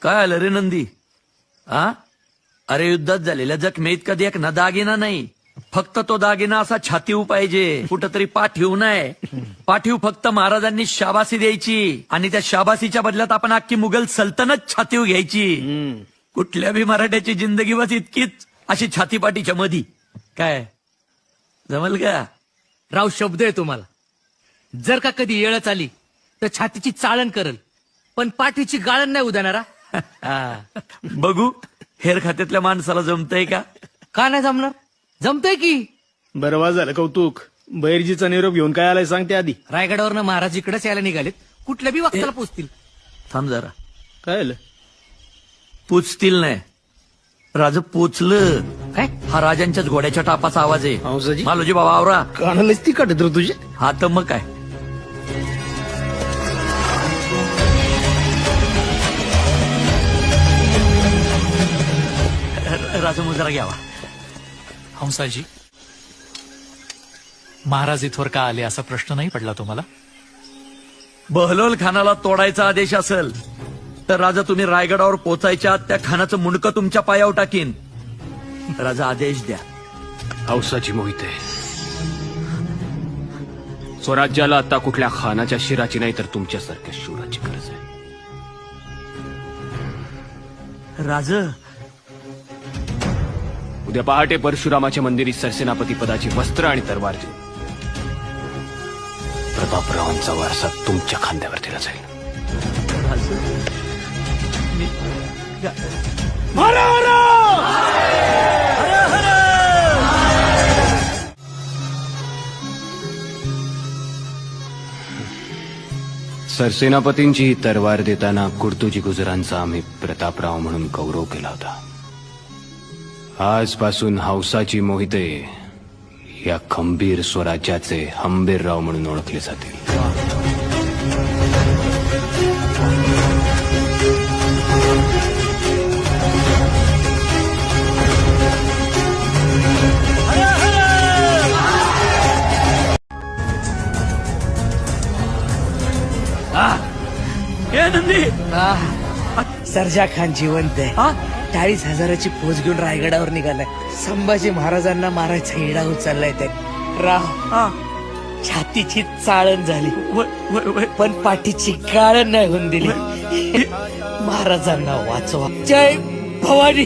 काय आलं रे नंदी? आ अरे युद्धात झालेल्या जखमेत कधी एक ना दागिना नाही, फक्त तो दागिना असा छातीव पाहिजे, कुठंतरी पाठीव नाही. पाठीव फक्त महाराजांनी शाबासी द्यायची आणि त्या शाबासीच्या बदल्यात आपण अख्खी मुघल सल्तनत छातीव घ्यायची. कुठल्या बी मराठ्याची जिंदगी बस इतकीच अशी छातीपाठीच्या मधी. काय जमल का? राव शब्द आहे तुम्हाला. जर का कधी येळच आली तर छातीची चाळण करल, पण पाठीची गाळण नाही उदानारा. बघू हेर खात्यातल्या माणसाला जमतंय का? का नाही जमणार? जमतंय की. बरं झालं कौतुक. बैरजीचा निरोप घेऊन काय आलाय सांगते आधी. रायगडावरनं महाराज इकडेच यायला निघालेत, कुठल्या बी वक्ताला पोचतील. थांब जरा. काय आलं? पोचतील नाही, राज पोचलं. काय? हा राजांच्याच घोड्याच्या टापाचा आवाज आहे. हंसाजी? मालोजी बाबा आवरा. कानालाच ती काढत रे तुझे. हा तर मग काय. राजा मुजरा घ्यावा. हंसाजी, महाराज इथवर का आले असा प्रश्न नाही पडला तुम्हाला? बहलोल खानाला तोडायचा आदेश असेल तर राजा तुम्ही रायगडावर पोचायच्या त्या खानाचं मुंडकं तुमच्या पायावर टाकीन. राजा आदेश द्या. हौसाची मोहिते, स्वराज्याला आता कुठल्या खानाच्या शिराची नाही तर तुमच्यासारख्या शूराची गरज आहे. राज उद्या पहाटे परशुरामाच्या मंदिरी सरसेनापती पदाची वस्त्र आणि तरवार देऊन प्रतापरावांचा वारसा तुमच्या खांद्यावर दिला जाईल. सरसेनापतींची ही तरवार देताना कुर्तुजी गुजरांचा आम्ही प्रतापराव म्हणून गौरव केला होता. आजपासून हौसाची मोहिते या खंबीर स्वराज्याचे हंबीरराव म्हणून ओळखले जातील. हे नंदी, सरजा खान जिवंत आहे. 40,000ची फौज घेऊन रायगडावर निघालाय. संभाजी महाराजांना मारायचा हिडा उचललाय त्याने. राव छातीची चाळण झाली पण पाठीची गाळण नाही होऊन दिली. महाराजांना वाचवा. जय भवानी.